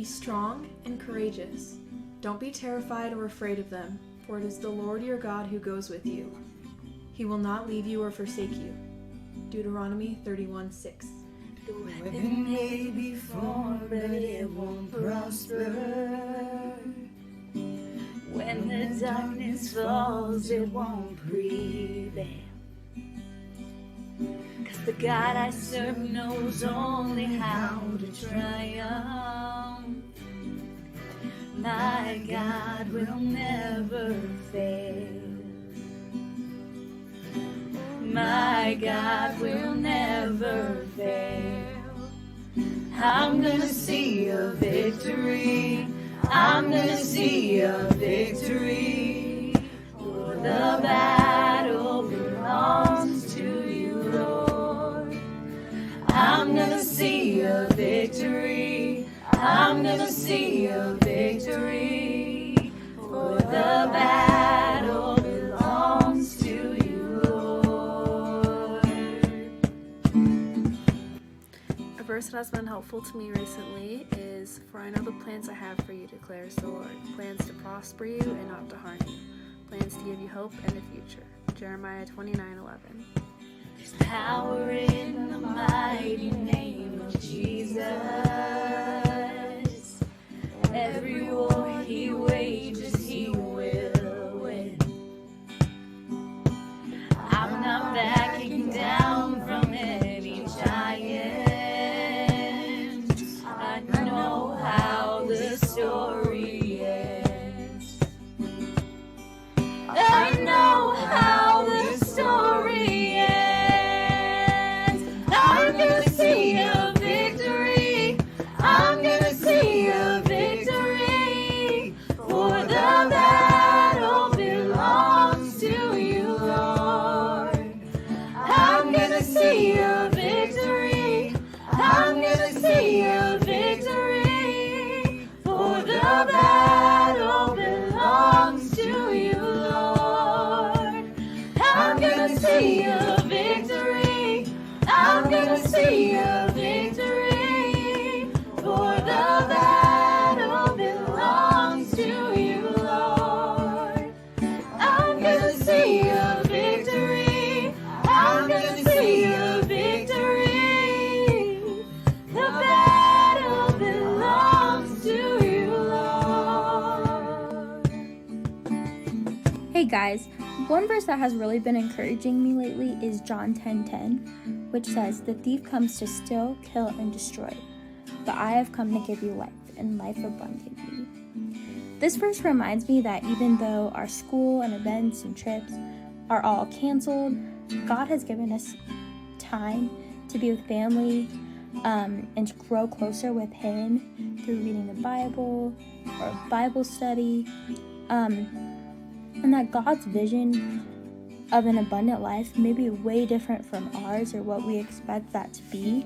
Be strong and courageous. Don't be terrified or afraid of them, for it is the Lord your God who goes with you. He will not leave you or forsake you. Deuteronomy 31:6. The weapon may be formed, but it won't prosper. When the darkness falls, it won't prevail. 'Cause the God I serve knows only how to triumph. My God will never fail. My God will never fail. I'm gonna see a victory. I'm gonna see a victory. For the battle belongs to you, Lord. I'm gonna see a victory. I'm gonna see a victory. For the battle belongs to you, Lord. A verse that has been helpful to me recently is, "For I know the plans I have for you, declares the Lord, plans to prosper you and not to harm you, plans to give you hope in the future." Jeremiah 29:11. There's power in the mighty name of Jesus. Every war he wages, he will win. I'm not backing down from any giant. I know how the story ends. I know how the story ends. I'm gonna see a victory. I'm gonna see a victory. For the battle belongs to you, Lord. I'm gonna see a victory. I'm gonna see a victory. For the battle belongs to you, Lord. I'm gonna see a victory. I'm gonna see a victory. For the battle belongs to you, Lord. I'm gonna see a victory. I'm gonna see a victory. The battle belongs to you, Lord. Hey guys, one verse that has really been encouraging me lately is John 10:10, which says, "The thief comes to steal, kill, and destroy, but I have come to give you life, and life abundantly." This verse reminds me that even though our school and events and trips are all canceled, God has given us time to be with family and to grow closer with Him through reading the Bible or Bible study, and that God's vision of an abundant life may be way different from ours or what we expect that to be,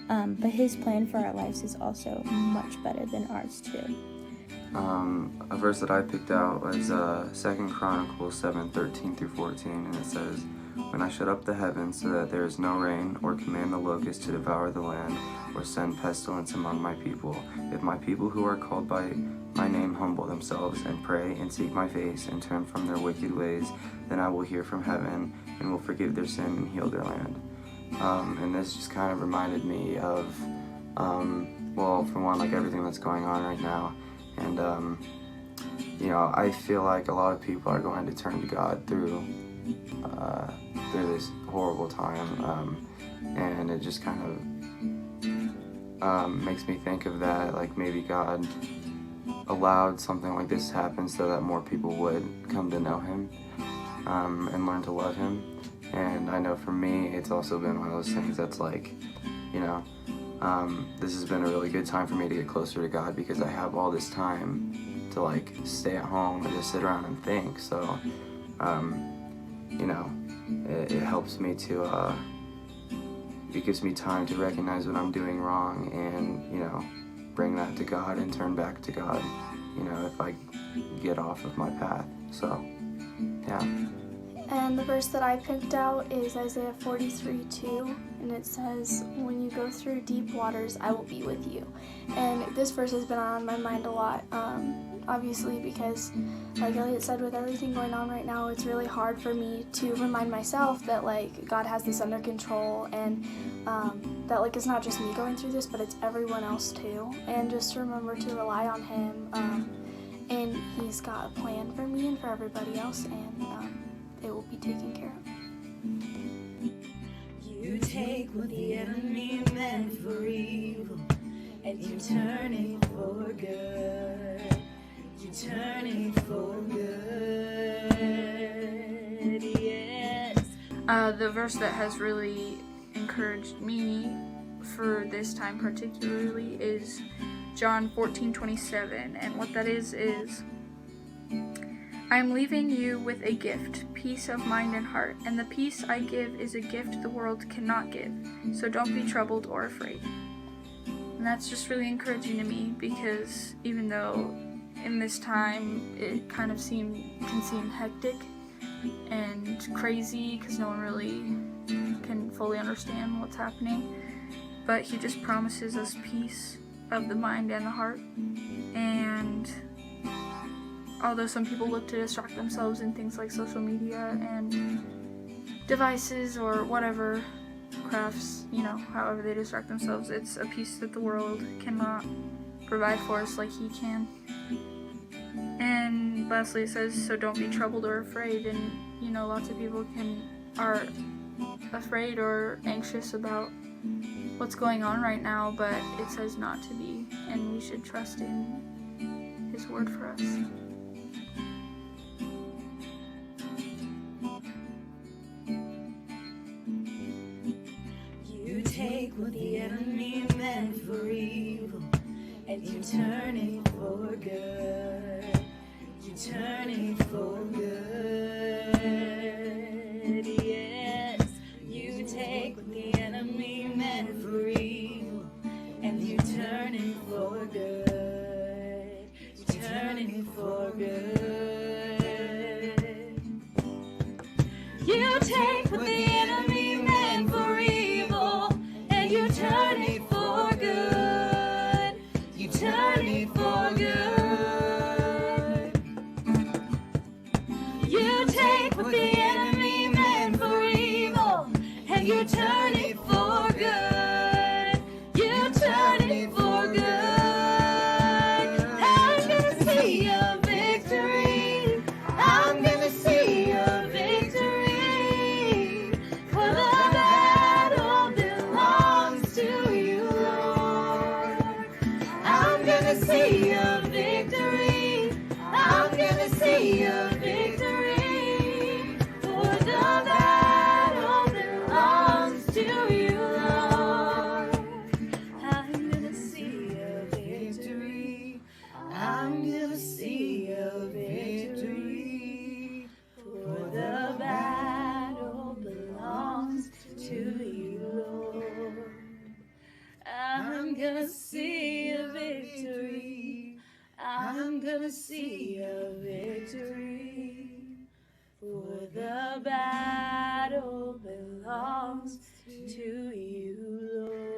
but His plan for our lives is also much better than ours too. A verse that I picked out was 2 Chronicles 7:13-14, and it says, "When I shut up the heavens so that there is no rain, or command the locusts to devour the land, or send pestilence among my people, if my people who are called by my name humble themselves and pray and seek my face and turn from their wicked ways, then I will hear from heaven and will forgive their sin and heal their land." And this just kind of reminded me of, well, for one, like everything that's going on right now. And, I feel like a lot of people are going to turn to God through this horrible time. And it just kind of makes me think of that, like maybe God allowed something like this to happen so that more people would come to know Him and learn to love Him. And I know for me, it's also been one of those things that's like, this has been a really good time for me to get closer to God because I have all this time to like stay at home and just sit around and think. So, it helps me to, it gives me time to recognize what I'm doing wrong and, bring that to God and turn back to God, if I get off of my path. So, yeah. And the verse that I picked out is Isaiah 43:2, and it says, "When you go through deep waters, I will be with you." And this verse has been on my mind a lot, obviously, because, like Elliot said, with everything going on right now, it's really hard for me to remind myself that, like, God has this under control, and that, like, it's not just me going through this, but it's everyone else too. And just to remember to rely on Him, and He's got a plan for me and for everybody else, and it will be taken care of. You take what the enemy meant for evil, and you turn it for good. You turn it for good, yes. The verse that has really encouraged me for this time particularly is John 14:27, and what that is I am leaving you with a gift, peace of mind and heart, and the peace I give is a gift the world cannot give, so don't be troubled or afraid. And that's just really encouraging to me, because even though in this time it kind of can seem hectic and crazy, because no one really can fully understand what's happening, but He just promises us peace of the mind and the heart. And although some people look to distract themselves in things like social media and devices or whatever crafts, however they distract themselves, it's a peace that the world cannot provide for us like He can. And lastly it says, so don't be troubled or afraid. And lots of people are afraid or anxious about what's going on right now, but it says not to be, and we should trust in His word for us. You take what the enemy meant for evil, and you turn it for good. You turn it for good, yes. You take what the enemy meant for evil, and you turn it for good. You turn it for good. You take what the enemy meant for evil, and you turn it for good. You turn it for good. You take what the enemy meant for evil, and you turn it for good. You turn it for good. I'm gonna see a victory. I'm gonna see a victory. For the battle belongs to you, Lord. I'm gonna see a victory. I'm gonna see a victory. For the battle belongs to you, Lord. I'm gonna see a victory. I'm gonna see a victory. For the battle belongs to you, Lord. I'm gonna see a victory. I'm gonna see a victory. For the battle belongs to you, Lord.